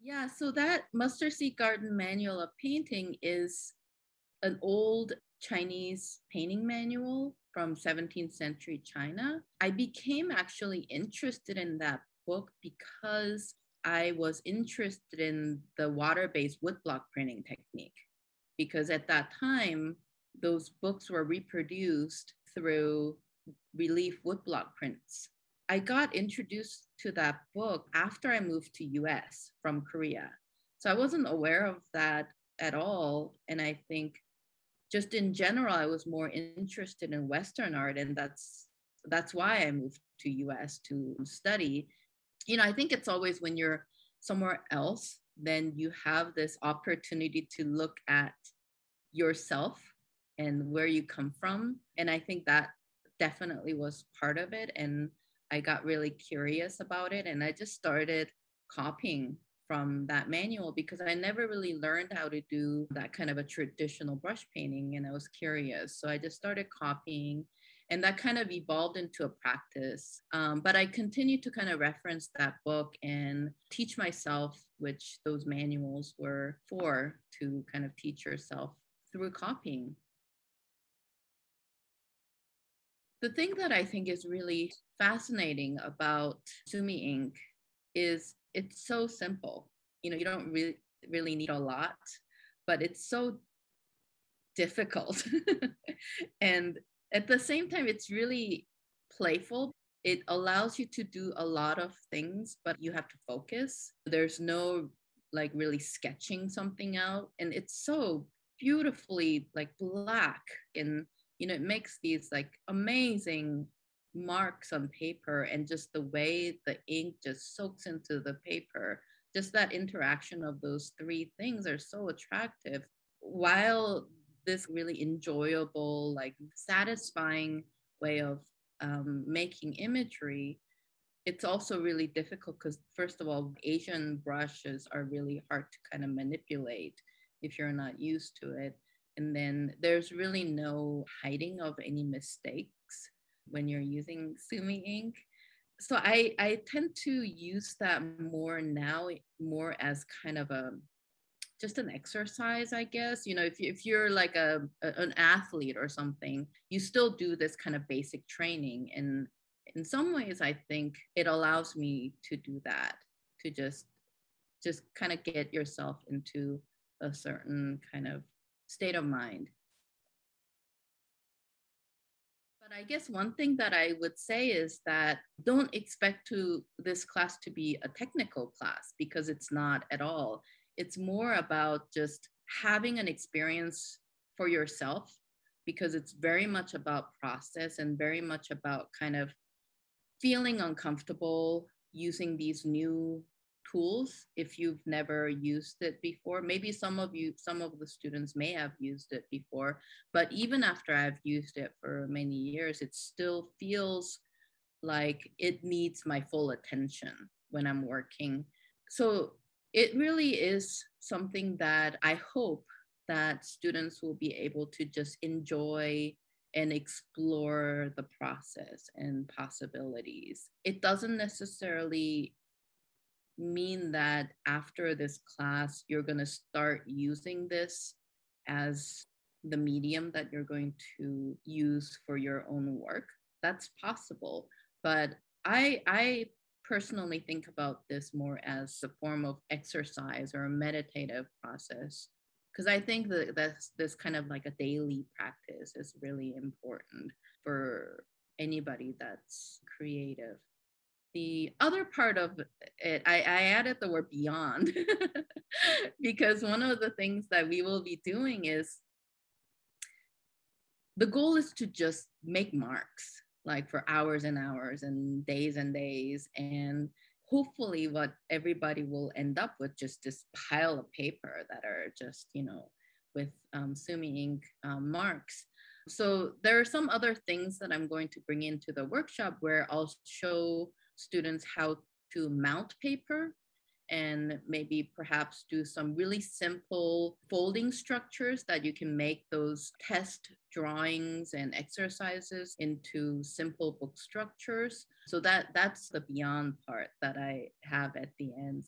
Yeah, so that Mustard Seed Garden Manual of Painting is an old Chinese painting manual from 17th century China. I became actually interested in that book because I was interested in the water-based woodblock printing technique. Because at that time, those books were reproduced through relief woodblock prints. I got introduced to that book after I moved to US from Korea. So I wasn't aware of that at all. And I think just in general, I was more interested in Western art, and that's why I moved to US to study. I think it's always when you're somewhere else, then you have this opportunity to look at yourself and where you come from. And I think that definitely was part of it. And I got really curious about it. And I just started copying from that manual because I never really learned how to do that kind of a traditional brush painting. And I was curious. So I just started copying. And that kind of evolved into a practice. But I continued to kind of reference that book and teach myself, which those manuals were for, to kind of teach yourself through copying. The thing that I think is really fascinating about Sumi Ink is it's so simple. You don't really need a lot, but it's so difficult. And at the same time, it's really playful. It allows you to do a lot of things, but you have to focus. There's no like really sketching something out. And it's so beautifully like black. And, it makes these like amazing marks on paper, and just the way the ink just soaks into the paper. Just that interaction of those three things are so attractive. While this really enjoyable, like satisfying way of making imagery, it's also really difficult because, first of all, Asian brushes are really hard to kind of manipulate if you're not used to it. And then there's really no hiding of any mistakes when you're using Sumi ink. So I tend to use that more now, more as kind of a just an exercise, I guess. If you're like an athlete or something, you still do this kind of basic training. And in some ways, I think it allows me to do that, to just kind of get yourself into a certain kind of state of mind. But I guess one thing that I would say is that don't expect to this class to be a technical class, because it's not at all. It's more about just having an experience for yourself, because it's very much about process and very much about kind of feeling uncomfortable using these new tools if you've never used it before. Maybe some of the students may have used it before, but even after I've used it for many years, it still feels like it needs my full attention when I'm working. So it really is something that I hope that students will be able to just enjoy and explore the process and possibilities. It doesn't necessarily mean that after this class, you're going to start using this as the medium that you're going to use for your own work. That's possible. But I personally think about this more as a form of exercise or a meditative process, because I think that this kind of like a daily practice is really important for anybody that's creative. The other part of it, I added the word beyond because one of the things that we will be doing is the goal is to just make marks like for hours and hours and days, and hopefully what everybody will end up with just this pile of paper that are just with Sumi ink marks. So there are some other things that I'm going to bring into the workshop where I'll show students how to mount paper, and maybe perhaps do some really simple folding structures that you can make those test drawings and exercises into simple book structures. So that's the beyond part that I have at the end.